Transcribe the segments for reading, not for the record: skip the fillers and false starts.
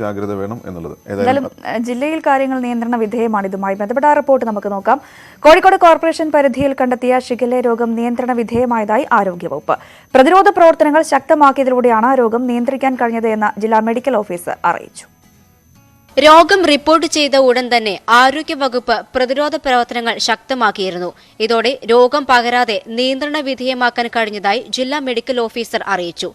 ജാഗ്രത വേണം എന്നുള്ളത്. ഏതായാലും ജില്ലയിൽ കാര്യങ്ങൾ നിയന്ത്രണ വിധേയമാണ്. ഇതുമായി ബന്ധപ്പെട്ട റിപ്പോർട്ട് നമുക്ക് നോക്കാം. കോഴിക്കോട് കോർപ്പറേഷൻ പരിധിയിൽ കണ്ടെത്തിയ ഷിഗല്ല രോഗം നിയന്ത്രണ വിധേയമായതായി ആരോഗ്യവകുപ്പ്. പ്രതിരോധ പ്രവർത്തനങ്ങൾ ശക്തമാക്കിയതിലൂടെയാണ് രോഗം നിയന്ത്രിക്കാൻ കഴിഞ്ഞത് എന്ന് ജില്ലാ മെഡിക്കൽ ഓഫീസർ അറിയിച്ചു. രോഗം റിപ്പോർട്ട് ചെയ്ത ഉടൻ തന്നെ ആരോഗ്യവകുപ്പ് പ്രതിരോധ പ്രവർത്തനങ്ങൾ ശക്തമാക്കിയിരുന്നു. ഇതോടെ രോഗം പകരാതെ നിയന്ത്രണ വിധേയമാക്കാൻ കഴിഞ്ഞതായി ജില്ലാ മെഡിക്കൽ ഓഫീസർ അറിയിച്ചു.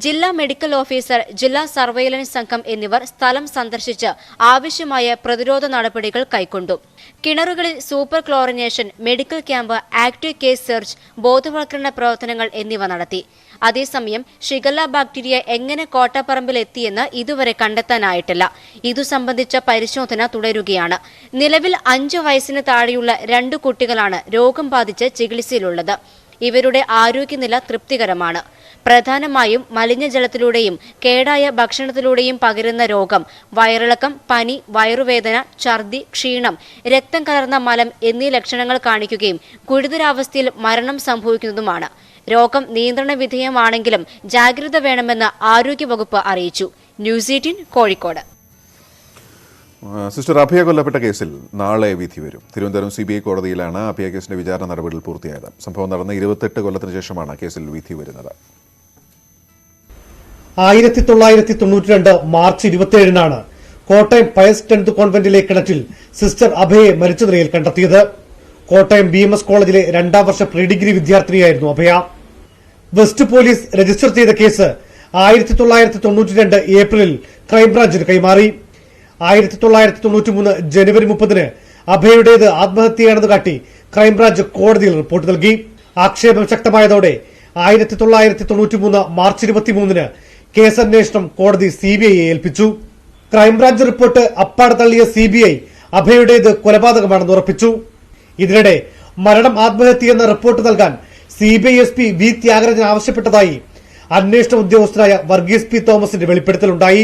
ജില്ലാ മെഡിക്കൽ ഓഫീസർ, ജില്ലാ സർവൈലൻസ് സംഘം എന്നിവർ സ്ഥലം സന്ദർശിച്ച് ആവശ്യമായ പ്രതിരോധ നടപടികൾ കൈക്കൊണ്ടു. കിണറുകളിൽ super chlorination, medical camp, active case search, ബോധവൽക്കരണ പ്രവർത്തനങ്ങൾ എന്നിവ നടത്തി. അതേസമയം ഷിഗല്ല ബാക്ടീരിയ എങ്ങനെ കോട്ടപ്പറമ്പിൽ എത്തിയെന്ന് ഇതുവരെ കണ്ടെത്താനായിട്ടില്ല. ഇതു സംബന്ധിച്ച പരിശോധന തുടരുകയാണ്. നിലവിൽ 5 വയസ്സിന് താഴെയുള്ള 2 കുട്ടികളാണ് രോഗം ബാധിച്ച് ചികിത്സയിലുള്ളത്. ഇവരുടെ ആരോഗ്യനില തൃപ്തികരമാണ്. പ്രധാനമായും മലിനജലത്തിലൂടെയും കേടായ ഭക്ഷണത്തിലൂടെയും പകരുന്ന രോഗം വയറിളക്കം, പനി, വയറുവേദന, ഛർദി, ക്ഷീണം, രക്തം കലർന്ന മലം എന്നീ ലക്ഷണങ്ങൾ കാണിക്കുകയും ഗുരുതരാവസ്ഥയിൽ മരണം സംഭവിക്കുന്നതുമാണ്. രോഗം നിയന്ത്രണ വിധേയമാണെങ്കിലും ജാഗ്രത വേണമെന്ന് ആരോഗ്യവകുപ്പ് അറിയിച്ചു. ന്യൂസ് 18 കോഴിക്കോട്. സിസ്റ്റർ അഭയ കൊല്ലപ്പെട്ട കേസിൽ നാളെ വിധി വരും. തിരുവനന്തപുരം CBI കോടതിയിലാണ് അഭയ കേസിന്റെ വിചാരണ നടപടികൾ പൂർത്തിയായത്. സംഭവം നടന്ന 28 കൊല്ലത്തിന് ശേഷമാണ് കേസിൽ വിധി വരുന്നത്. 1992 മാർച്ച് 27-നാണ് കോട്ടയം പയസ് 10th കോൺവെന്റിലെ കിണറ്റിൽ സിസ്റ്റർ അഭയെ മരിച്ച നിലയിൽ കണ്ടെത്തിയത്. കോട്ടയം BMS കോളേജിലെ 2ാം വർഷ പ്രീ ഡിഗ്രി വിദ്യാർത്ഥിനിയായിരുന്നു അഭയ. വെസ്റ്റ് പോലീസ് രജിസ്റ്റർ ചെയ്ത കേസ് 1992 ഏപ്രിലിൽ ക്രൈംബ്രാഞ്ചിന് കൈമാറി. 1993 ജനുവരി 30-ന് അഭയുടേത് ആത്മഹത്യയാണെന്ന് കാട്ടി ക്രൈംബ്രാഞ്ച് കോടതിയിൽ റിപ്പോർട്ട് നൽകി. ആക്ഷേപം ശക്തമായതോടെ 1993 മാർച്ച് 23-ന് കേസന്വേഷണം കോടതി CBIയെ ഏൽപ്പിച്ചു. ക്രൈംബ്രാഞ്ച് റിപ്പോർട്ട് അപ്പാടെ തള്ളിയ CBI അഭയുടേത് കൊലപാതകമാണെന്ന് ഉറപ്പിച്ചു. ഇതിനിടെ മരണം ആത്മഹത്യയെന്ന റിപ്പോർട്ട് നൽകാൻ CBI SP V ത്യാഗരാജൻ ആവശ്യപ്പെട്ടതായി അന്വേഷണ ഉദ്യോഗസ്ഥനായ വർഗീസ് P തോമസിന്റെ വെളിപ്പെടുത്തലുണ്ടായി.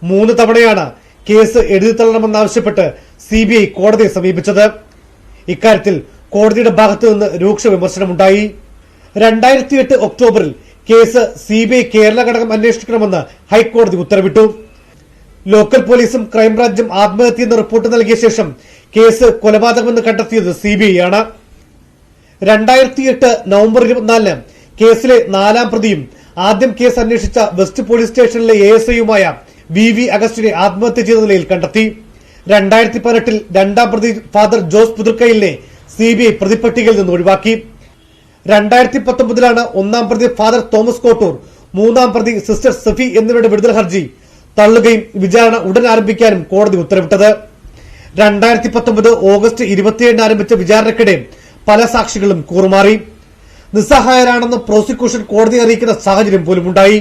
3 തവണയാണ് കേസ് എഴുതിത്തള്ളണമെന്നാവശ്യപ്പെട്ട് CBI കോടതിയെ സമീപിച്ചത്. ഇക്കാര്യത്തിൽ കോടതിയുടെ ഭാഗത്തു നിന്ന് രൂക്ഷ വിമർശനമുണ്ടായി. 2008 ഒക്ടോബറിൽ കേസ് CBI കേരള ഘടകം അന്വേഷിക്കണമെന്ന് ഹൈക്കോടതി ഉത്തരവിട്ടു. ലോക്കൽ പോലീസും ക്രൈംബ്രാഞ്ചും ആത്മഹത്യയെന്ന റിപ്പോർട്ട് നൽകിയ ശേഷം കേസ് കൊലപാതകമെന്ന് കണ്ടെത്തിയത് CBI ആണ്. 2008 നവംബർ 24-ന് കേസിലെ 4ാം പ്രതിയും ആദ്യം കേസ് അന്വേഷിച്ച വെസ്റ്റ് പോലീസ് സ്റ്റേഷനിലെ ASIയുമായ VV അഗസ്റ്റിനെ ആത്മഹത്യ ചെയ്ത നിലയിൽ കണ്ടെത്തി. 2018-ൽ 2ാം പ്രതി ഫാദർ ജോസ് പുതുർക്കയിലിനെ CBI പ്രതിപട്ടികയിൽ നിന്ന് ഒഴിവാക്കി. 2019-ലാണ് 1ാം പ്രതി ഫാദർ തോമസ് കോട്ടൂർ, 3ാം പ്രതി സിസ്റ്റർ സഫി എന്നിവരുടെ വിടുതൽ ഹർജി തള്ളുകയും വിചാരണ ഉടൻ ആരംഭിക്കാനും കോടതി ഉത്തരവിട്ടത്. 2019 ഓഗസ്റ്റ് 27-ന് ആരംഭിച്ച വിചാരണയ്ക്കിടെ പല സാക്ഷികളും കൂറുമാറി. നിസ്സഹായരാണെന്ന് പ്രോസിക്യൂഷൻ കോടതിയെ അറിയിക്കുന്ന സാഹചര്യം പോലുമുണ്ടായി.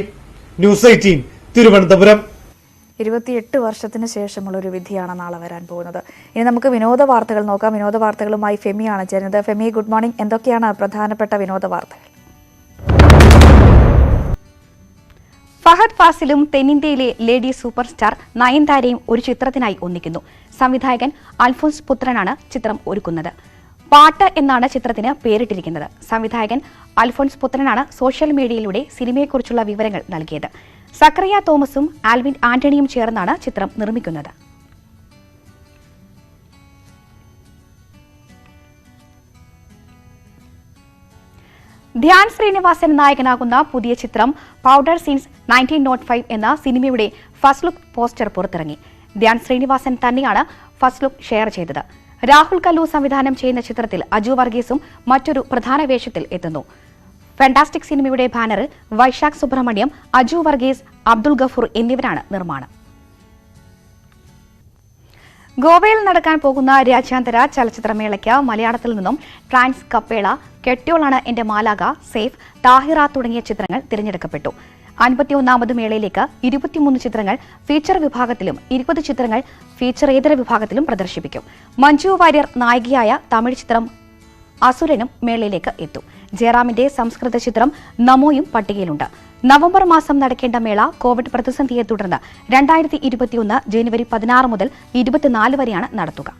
ന്യൂസ് 18 തിരുവനന്തപുരം. 28 വർഷത്തിന് ശേഷമുള്ള ഒരു വിധിയാണ് നാളെ വരാൻ പോകുന്നത്. ഇനി നമുക്ക് വിനോദ വാർത്തകൾ നോക്കാം. വിനോദ വാർത്തകളുമായി ഫെമിയാണ് ചേരുന്നത്. Femi, good morning. എന്തൊക്കെയാണ് പ്രധാനപ്പെട്ട വിനോദ വാർത്തകൾ? ഫഹദ് ഫാസിലും തെന്നിന്ത്യയിലെ ലേഡി സൂപ്പർ സ്റ്റാർ നയൻതാരയും ഒരു ചിത്രത്തിനായി ഒന്നിക്കുന്നു. സംവിധായകൻ അൽഫോൻസ് പുത്രനാണ് ചിത്രം ഒരുക്കുന്നത്. പാട്ട് എന്നാണ് ചിത്രത്തിന് പേരിട്ടിരിക്കുന്നത്. സംവിധായകൻ അൽഫോൻസ് പുത്രനാണ് സോഷ്യൽ മീഡിയയിലൂടെ സിനിമയെക്കുറിച്ചുള്ള വിവരങ്ങൾ നൽകിയത്. സക്കറിയ തോമസും ആൽവിൻ ആന്റണിയും ചേർന്നാണ് ചിത്രം നിർമ്മിക്കുന്നത്. ധ്യാൻ ശ്രീനിവാസൻ നായകനാകുന്ന പുതിയ ചിത്രം പൗഡർ സീൻസ് 1905 എന്ന സിനിമയുടെ ഫസ്റ്റ് ലുക്ക് പോസ്റ്റർ പുറത്തിറങ്ങി. ധ്യാൻ ശ്രീനിവാസൻ തന്നെയാണ് ഫസ്റ്റ് ലുക്ക് ഷെയർ ചെയ്തത്. രാഹുൽ കല്ലു സംവിധാനം ചെയ്യുന്ന ചിത്രത്തിൽ അജു വർഗീസും മറ്റൊരു പ്രധാന വേഷത്തിൽ എത്തുന്നു. ഫാന്റാസ്റ്റിക് സിനിമയുടെ ബാനറിൽ വൈശാഖ് സുബ്രഹ്മണ്യം, അജു വർഗീസ്, അബ്ദുൾ ഗഫൂർ എന്നിവരാണ് നിർമ്മാണം. ഗോവയിൽ നടക്കാൻ പോകുന്ന രാജ്യാന്തര ചലച്ചിത്രമേളയ്ക്ക് മലയാളത്തിൽ നിന്നും ട്രാൻസ് കപ്പേള, കെട്ട്യോളാണ് എന്റെ മാലാക, സേഫ്, താഹിറ തുടങ്ങിയ ചിത്രങ്ങൾ തിരഞ്ഞെടുക്കപ്പെട്ടു. 51ാമത് മേളയിലേക്ക് 23 ചിത്രങ്ങൾ ഫീച്ചർ വിഭാഗത്തിലും 20 ചിത്രങ്ങൾ ഫീച്ചറേതര വിഭാഗത്തിലും പ്രദർശിപ്പിക്കും. മഞ്ജു വാര്യർ നായികയായ തമിഴ് ചിത്രം അസുരനും മേളയിലേക്ക് എത്തും. ജയറാമിന്റെ സംസ്കൃത ചിത്രം നമോയും പട്ടികയിലുണ്ട്. നവംബർ മാസം നടക്കേണ്ട മേള കോവിഡ് പ്രതിസന്ധിയെ തുടർന്ന് 2021 ജനുവരി 16 മുതൽ 24 വരെയാണ് നടത്തുക.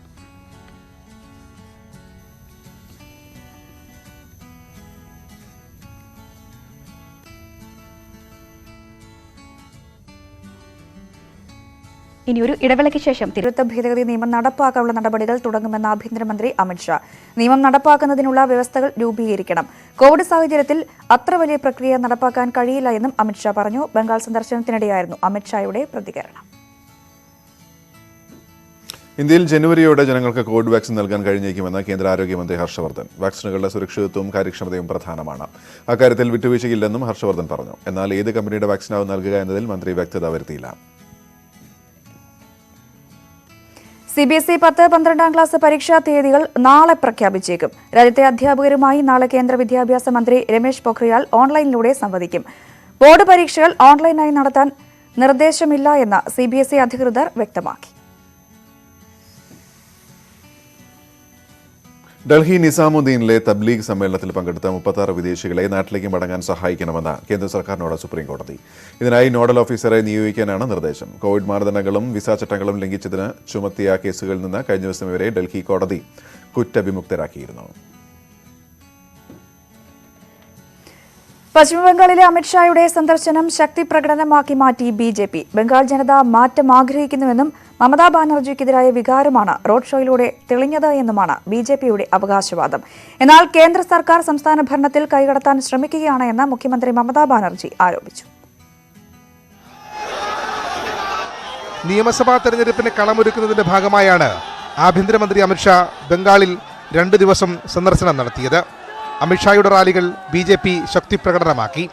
ഇനിയൊരു ഇടവേളയ്ക്ക് ശേഷം പൗരത്വ ഭേദഗതി നിയമം നടപ്പാക്കാനുള്ള നടപടികൾ തുടങ്ങുമെന്ന് ആഭ്യന്തരമന്ത്രി അമിത്ഷാ. നിയമം നടപ്പാക്കുന്നതിനുള്ള വ്യവസ്ഥകൾ രൂപീകരിക്കണം. കോവിഡ് സാഹചര്യത്തിൽ അത്ര വലിയ പ്രക്രിയ നടപ്പാക്കാൻ കഴിയില്ല എന്നും അമിത്ഷാ പറഞ്ഞു. ബംഗാൾ സന്ദർശനത്തിനിടെയായിരുന്നു അമിത്ഷായുടെ പ്രതികരണം. ഇന്ത്യയിൽ ജനുവരിയോടെ ജനങ്ങൾക്ക് കോവിഡ് വാക്സിൻ നൽകാൻ കഴിഞ്ഞേക്കുമെന്ന് കേന്ദ്ര ആരോഗ്യമന്ത്രി ഹർഷവർദ്ധൻ. വാക്സിനുകളുടെ സുരക്ഷിതത്വവും കാര്യക്ഷമതയും പ്രധാനമാണ്. അക്കാര്യത്തിൽ വിട്ടുവീഴ്ചയില്ലെന്നും ഹർഷവർദ്ധൻ പറഞ്ഞു. എന്നാൽ ഏത് കമ്പനിയുടെ വാക്സിനാവും നൽകുക എന്നതിൽ മന്ത്രി വ്യക്തത വരുത്തിയില്ല. CBSE 10-12 ക്ലാസ് പരീക്ഷാ തീയതികൾ നാളെ പ്രഖ്യാപിച്ചേക്കും. രാജ്യത്തെ അധ്യാപകരുമായി നാളെ കേന്ദ്ര വിദ്യാഭ്യാസ മന്ത്രി രമേശ് പൊഖ്രിയാൽ ഓൺലൈനിലൂടെ സംവദിക്കും. ബോർഡ് പരീക്ഷകൾ ഓൺലൈനായി നടത്താൻ നിർദ്ദേശമില്ല എന്ന് CBSE അധികൃതർ വ്യക്തമാക്കി. ഡൽഹി നിസാമുദ്ദീനിലെ തബ്ലീഗ് സമ്മേളനത്തിൽ പങ്കെടുത്ത 36 വിദേശികളെ നാട്ടിലേക്ക് മടങ്ങാൻ സഹായിക്കണമെന്ന് കേന്ദ്ര സർക്കാരിനോട് സുപ്രീംകോടതി. ഇതിനായി നോഡൽ ഓഫീസറെ നിയോഗിക്കാനാണ് നിർദ്ദേശം. കോവിഡ് മാനദണ്ഡങ്ങളും വിസ ചട്ടങ്ങളും ലംഘിച്ചതിന് ചുമത്തിയ കേസുകളിൽ നിന്ന് കഴിഞ്ഞ ദിവസം ഇവരെ ഡൽഹി കോടതി കുറ്റവിമുക്തരാക്കിയിരുന്നു. പശ്ചിമബംഗാളിലെ അമിത്ഷായുടെ സന്ദർശനം ശക്തി പ്രകടനമാക്കി മാറ്റി BJP. ബംഗാൾ ജനത മാറ്റം ആഗ്രഹിക്കുന്നുവെന്നും മമതാ ബാനർജിക്കെതിരായ വികാരമാണ് റോഡ് ഷോയിലൂടെ തെളിഞ്ഞത് എന്നുമാണ് BJPയുടെ അവകാശവാദം. എന്നാൽ കേന്ദ്ര സർക്കാർ സംസ്ഥാന ഭരണത്തിൽ കൈകടത്താൻ ശ്രമിക്കുകയാണ് എന്ന് മുഖ്യമന്ത്രി മമതാ ബാനർജി ആരോപിച്ചു. നിയമസഭാ തെരഞ്ഞെടുപ്പിന് കളമൊരുക്കുന്നതിന്റെ ഭാഗമായാണ് ആഭ്യന്തരമന്ത്രി അമിത്ഷാ ബംഗാളിൽ 2 ദിവസം സന്ദർശനം നടത്തിയത്. അമിത്ഷായുടെ റാലികൾ BJP ശക്തി പ്രകടനമാക്കി.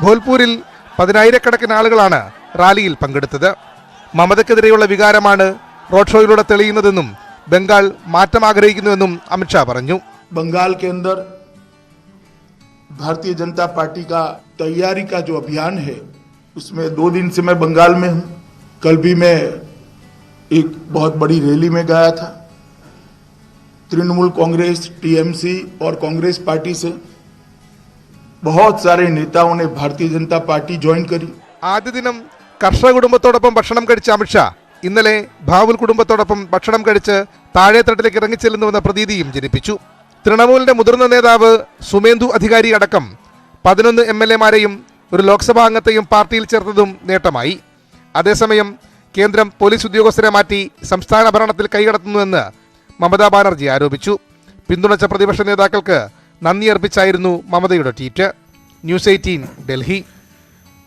ഭോൽപൂരിൽ 10,000-കണക്കിന് ആളുകളാണ് റാലിയിൽ പങ്കെടുത്തത്. മമതയ്ക്കെതിരെയുള്ള വികാരമാണ് റോഡ് ഷോയിലൂടെ തെളിയുന്നതെന്നും ബംഗാൾ മാറ്റം ആഗ്രഹിക്കുന്നുവെന്നും അമിത്ഷാ പറഞ്ഞു. बंगाल के अंदर भारतीय जनता पार्टी का तैयारी का जो अभियान है उसमें 2 दिन से मैं बंगाल में हूं. कल भी मैं एक बहुत बड़ी रैली में गया था. तृणमूल कांग्रेस, TMC और कांग्रेस पार्टी से बहुत सारे नेताओं ने भारतीय जनता पार्टी ज्वाइन करी. ആദ്യ ദിനം കർഷക കുടുംബത്തോടൊപ്പം ഭക്ഷണം കഴിച്ച അമിത്ഷാ ഇന്നലെ ഭാവുൽ കുടുംബത്തോടൊപ്പം ഭക്ഷണം കഴിച്ച് താഴെത്തട്ടിലേക്ക് ഇറങ്ങിച്ചെല്ലുന്നുവെന്ന പ്രതീതിയും ജനിപ്പിച്ചു. തൃണമൂലിന്റെ മുതിർന്ന നേതാവ് സുമേന്ദു അധികാരി അടക്കം 11 MLA-മാരെയും ഒരു ലോക്സഭാ അംഗത്തെയും പാർട്ടിയിൽ ചേർത്തതും നേട്ടമായി. അതേസമയം കേന്ദ്രം പോലീസ് ഉദ്യോഗസ്ഥരെ മാറ്റി സംസ്ഥാന ഭരണത്തിൽ കൈകടത്തുന്നുവെന്ന് മമതാ ബാനർജി ആരോപിച്ചു. പിന്തുണച്ച പ്രതിപക്ഷ നേതാക്കൾക്ക് നന്ദി അർപ്പിച്ചായിരുന്നു മമതയുടെ ട്വീറ്റ്. ന്യൂസ് 18 ഡൽഹി.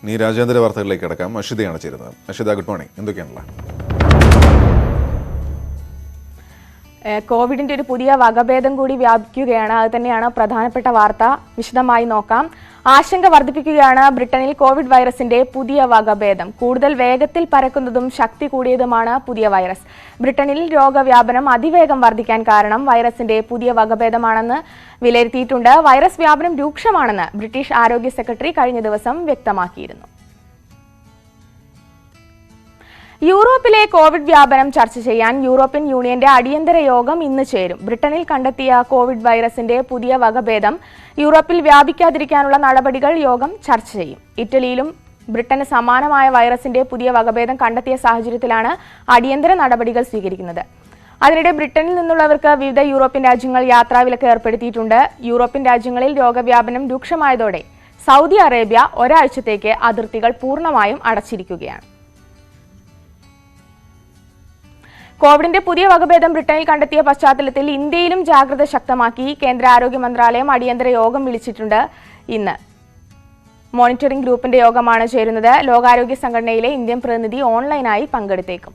ഇനി രാജ്യാന്തര വാർത്തകളിലേക്ക് കടക്കാം. അഷിതയാണ് ചേരുന്നത്. Ashitha, good morning. എന്തൊക്കെയാണല്ലോ? കോവിഡിന്റെ ഒരു പുതിയ വകഭേദം കൂടി വ്യാപിക്കുകയാണ്. അത് തന്നെയാണ് പ്രധാനപ്പെട്ട വാർത്ത. വിശദമായി നോക്കാം. ആശങ്ക വർദ്ധിപ്പിക്കുകയാണ് ബ്രിട്ടനിൽ കോവിഡ് വൈറസിന്റെ പുതിയ വകഭേദം. കൂടുതൽ വേഗത്തിൽ പരക്കുന്നതും ശക്തി കൂടിയതുമാണ് പുതിയ വൈറസ്. ബ്രിട്ടനിൽ രോഗവ്യാപനം അതിവേഗം വർദ്ധിക്കാൻ കാരണം വൈറസിന്റെ പുതിയ വകഭേദമാണെന്ന് വിലയിരുത്തിയിട്ടുണ്ട്. വൈറസ് വ്യാപനം രൂക്ഷമാണെന്ന് ബ്രിട്ടീഷ് ആരോഗ്യ സെക്രട്ടറി കഴിഞ്ഞ ദിവസം വ്യക്തമാക്കിയിരുന്നു. യൂറോപ്പിലെ കോവിഡ് വ്യാപനം ചർച്ച ചെയ്യാൻ യൂറോപ്യൻ യൂണിയന്റെ അടിയന്തര യോഗം ഇന്ന് ചേരും. ബ്രിട്ടനിൽ കണ്ടെത്തിയ കോവിഡ് വൈറസിന്റെ പുതിയ വകഭേദം യൂറോപ്പിൽ വ്യാപിക്കാതിരിക്കാനുള്ള നടപടികൾ യോഗം ചർച്ച ചെയ്യും. ഇറ്റലിയിലും ബ്രിട്ടന് സമാനമായ വൈറസിന്റെ പുതിയ വകഭേദം കണ്ടെത്തിയ സാഹചര്യത്തിലാണ് അടിയന്തര നടപടികൾ സ്വീകരിക്കുന്നത്. അതിനിടെ ബ്രിട്ടനിൽ നിന്നുള്ളവർക്ക് വിവിധ യൂറോപ്യൻ രാജ്യങ്ങൾ യാത്രാവിലക്ക് ഏർപ്പെടുത്തിയിട്ടുണ്ട്. യൂറോപ്യൻ രാജ്യങ്ങളിൽ രോഗവ്യാപനം രൂക്ഷമായതോടെ സൗദി അറേബ്യ ഒരാഴ്ചത്തേക്ക് അതിർത്തികൾ പൂർണ്ണമായും അടച്ചിരിക്കുകയാണ്. കോവിഡിന്റെ പുതിയ വകഭേദം ബ്രിട്ടനിൽ കണ്ടെത്തിയ പശ്ചാത്തലത്തിൽ ഇന്ത്യയിലും ജാഗ്രത ശക്തമാക്കി കേന്ദ്ര ആരോഗ്യ മന്ത്രാലയം അടിയന്തര യോഗം വിളിച്ചിട്ടുണ്ട്. ഇന്ന് മോണിറ്ററിംഗ് ഗ്രൂപ്പിന്റെ യോഗമാണ് ചേരുന്നത്. ലോകാരോഗ്യ സംഘടനയിലെ ഇന്ത്യൻ പ്രതിനിധി ഓൺലൈനായി പങ്കെടുത്തേക്കും.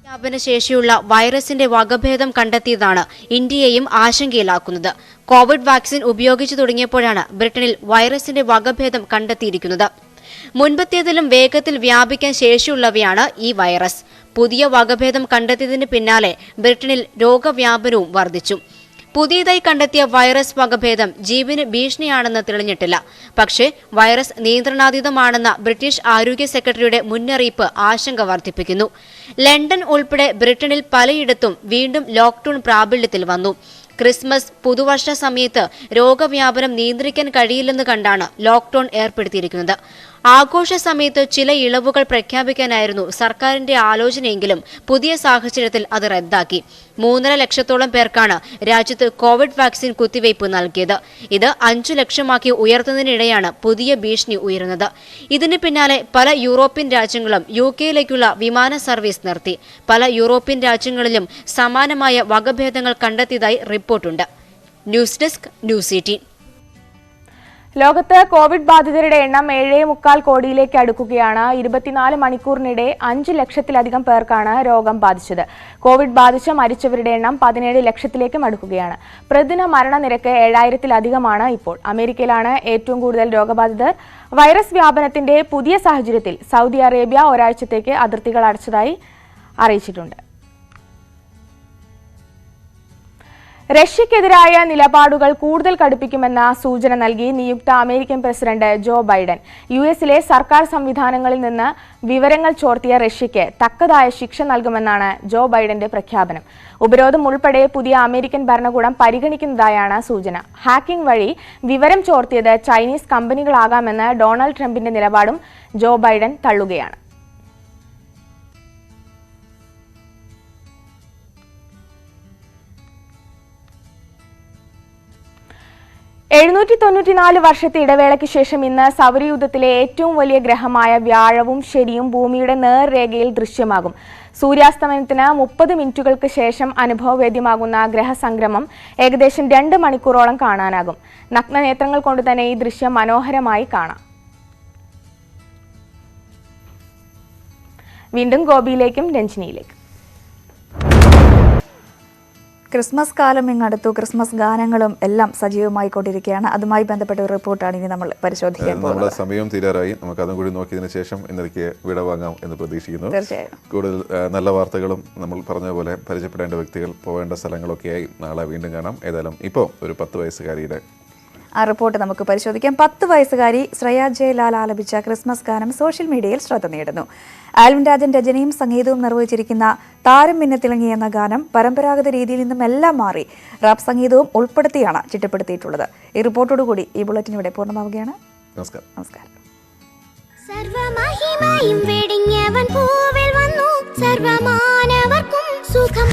വ്യാപനശേഷിയുള്ള വൈറസിന്റെ വകഭേദം കണ്ടെത്തിയതാണ് ഇന്ത്യയെയും ആശങ്കയിലാക്കുന്നത്. കോവിഡ് വാക്സിൻ ഉപയോഗിച്ചു തുടങ്ങിയപ്പോഴാണ് ബ്രിട്ടനിൽ വൈറസിന്റെ വകഭേദം കണ്ടെത്തിയിരിക്കുന്നത്. മുൻപത്തേതിലും വേഗത്തിൽ വ്യാപിക്കാൻ ശേഷിയുള്ളവയാണ് ഈ വൈറസ്. പുതിയ വകഭേദം കണ്ടെത്തിയതിന് പിന്നാലെ ബ്രിട്ടനിൽ രോഗവ്യാപനവും വർദ്ധിച്ചു. പുതിയതായി കണ്ടെത്തിയ വൈറസ് വകഭേദം ജീവന് ഭീഷണിയാണെന്ന് തെളിഞ്ഞിട്ടില്ല. പക്ഷേ വൈറസ് നിയന്ത്രണാതീതമാണെന്ന ബ്രിട്ടീഷ് ആരോഗ്യ സെക്രട്ടറിയുടെ മുന്നറിയിപ്പ് ആശങ്ക വർദ്ധിപ്പിക്കുന്നു. ലണ്ടൻ ഉൾപ്പെടെ ബ്രിട്ടനിൽ പലയിടത്തും വീണ്ടും ലോക്ക്ഡൌൺ പ്രാബല്യത്തിൽ വന്നു. ക്രിസ്മസ്, പുതുവർഷ സമയത്ത് രോഗവ്യാപനം നിയന്ത്രിക്കാൻ കഴിയില്ലെന്ന് കണ്ടാണ് ലോക്ക്ഡൌൺ ഏർപ്പെടുത്തിയിരിക്കുന്നത്. ആഘോഷ സമയത്ത് ചില ഇളവുകൾ പ്രഖ്യാപിക്കാനായിരുന്നു സർക്കാരിന്റെ ആലോചനയെങ്കിലും പുതിയ സാഹചര്യത്തിൽ അത് റദ്ദാക്കി. 3.5 ലക്ഷത്തോളം പേർക്കാണ് രാജ്യത്ത് കോവിഡ് വാക്സിൻ കുത്തിവയ്പ് നൽകിയത്. ഇത് 5 ലക്ഷമാക്കി ഉയർത്തുന്നതിനിടെയാണ് പുതിയ ഭീഷണി ഉയരുന്നത്. ഇതിന് പിന്നാലെ പല യൂറോപ്യൻ രാജ്യങ്ങളും UK-യിലേക്കുള്ള വിമാന സർവീസ് നിർത്തി. പല യൂറോപ്യൻ രാജ്യങ്ങളിലും സമാനമായ വകഭേദങ്ങൾ കണ്ടെത്തിയതായി റിപ്പോർട്ടുണ്ട്. News desk news 18. ലോകത്ത് കോവിഡ് ബാധിതരുടെ എണ്ണം 7.25 കോടിയിലേക്ക് അടുക്കുകയാണ്. 24 മണിക്കൂറിനിടെ 5 ലക്ഷത്തിലധികം പേർക്കാണ് രോഗം ബാധിച്ചത്. കോവിഡ് ബാധിച്ച് മരിച്ചവരുടെ എണ്ണം 17 ലക്ഷത്തിലേക്കും അടുക്കുകയാണ്. പ്രതിദിന മരണനിരക്ക് 7000-ലധികമാണ് ഇപ്പോൾ. അമേരിക്കയിലാണ് ഏറ്റവും കൂടുതൽ രോഗബാധിതർ. വൈറസ് വ്യാപനത്തിന്റെ പുതിയ സാഹചര്യത്തിൽ സൗദി അറേബ്യ ഒരാഴ്ചത്തേക്ക് അതിർത്തികൾ അടച്ചതായി അറിയിച്ചിട്ടുണ്ട്. റഷ്യക്കെതിരായ നിലപാടുകൾ കൂടുതൽ കടുപ്പിക്കുമെന്ന സൂചന നൽകി നിയുക്ത അമേരിക്കൻ പ്രസിഡന്റ് ജോ ബൈഡൻ. US-ലെ സർക്കാർ സംവിധാനങ്ങളിൽ നിന്ന് വിവരങ്ങൾ ചോർത്തിയ റഷ്യയ്ക്ക് തക്കതായ ശിക്ഷ നൽകുമെന്നാണ് ജോ ബൈഡന്റെ പ്രഖ്യാപനം. ഉപരോധം ഉൾപ്പെടെ പുതിയ അമേരിക്കൻ ഭരണകൂടം പരിഗണിക്കുന്നതായാണ് സൂചന. ഹാക്കിംഗ് വഴി വിവരം ചോർത്തിയത് ചൈനീസ് കമ്പനികളാകാമെന്ന് ഡൊണാൾഡ് ട്രംപിന്റെ നിലപാടും ജോ ബൈഡൻ തള്ളുകയാണ്. $794 വർഷത്തെ ഇടവേളയ്ക്ക് ശേഷം ഇന്ന് സൗരയൂഥത്തിലെ ഏറ്റവും വലിയ ഗ്രഹമായ വ്യാഴവും ശനിയും ഭൂമിയുടെ നേർരേഖയിൽ ദൃശ്യമാകും. സൂര്യാസ്തമനത്തിന് 30 മിനിറ്റുകൾക്ക് ശേഷം അനുഭവവേദ്യമാകുന്ന ഗ്രഹസംക്രമം ഏകദേശം 2 മണിക്കൂറോളം കാണാനാകും. നഗ്നനേത്രങ്ങൾ കൊണ്ട് തന്നെ ഈ ദൃശ്യം മനോഹരമായി കാണാം. വീണ്ടും ഗോപിയിലേക്കും രഞ്ജിനിയിലേക്കും. ക്രിസ്മസ് കാലം ഇങ്ങടുത്തു. ക്രിസ്മസ് ഗാനങ്ങളും എല്ലാം സജീവമായിക്കൊണ്ടിരിക്കുകയാണ്. അതുമായി ബന്ധപ്പെട്ട ഒരു റിപ്പോർട്ടാണ് ഇനി നമ്മൾ പരിശോധിക്കാൻ പോകുന്നത്. നമ്മുടെ സമയം തീരാറായി. നമുക്ക് അതും കൂടി നോക്കിയതിനു ശേഷം ഇന്നേക്ക് വിടവാങ്ങാം എന്ന് പ്രതീക്ഷിക്കുന്നു. തീർച്ചയായും കൂടുതൽ നല്ല വാർത്തകളും നമ്മൾ പറഞ്ഞ പോലെ പരിചയപ്പെടേണ്ട വ്യക്തികൾ പോവേണ്ട സ്ഥലങ്ങളൊക്കെയായി നാളെ വീണ്ടും കാണാം. ഏതായാലും ഇപ്പോൾ ഒരു 10 വയസ്സുകാരിയുടെ ആ റിപ്പോർട്ട് നമുക്ക് പരിശോധിക്കാം. 10 വയസ്സുകാരി ശ്രേയ ജയലാൽ ആലപിച്ച ക്രിസ്മസ് ഗാനം സോഷ്യൽ മീഡിയയിൽ ശ്രദ്ധ നേടുന്നു. ആൽവിൻ രാജൻ രചനയും സംഗീതവും നിർവഹിച്ചിരിക്കുന്ന താരം മിന്നത്തിളങ്ങി എന്ന ഗാനം പരമ്പരാഗത രീതിയിൽ നിന്നും എല്ലാം മാറി റാപ്പ് സംഗീതവും ഉൾപ്പെടുത്തിയാണ് ചിട്ടപ്പെടുത്തിയിട്ടുള്ളത്. ഈ റിപ്പോർട്ടോടുകൂടി ഈ ബുള്ളറ്റിൻ ഇവിടെ പൂർണ്ണമാവുകയാണ്. നമസ്കാരം. സർവമഹിമയും വെടിഞ്ഞവൻ പൂവിൽ വന്നു സർവമാനവർക്കും സുഖം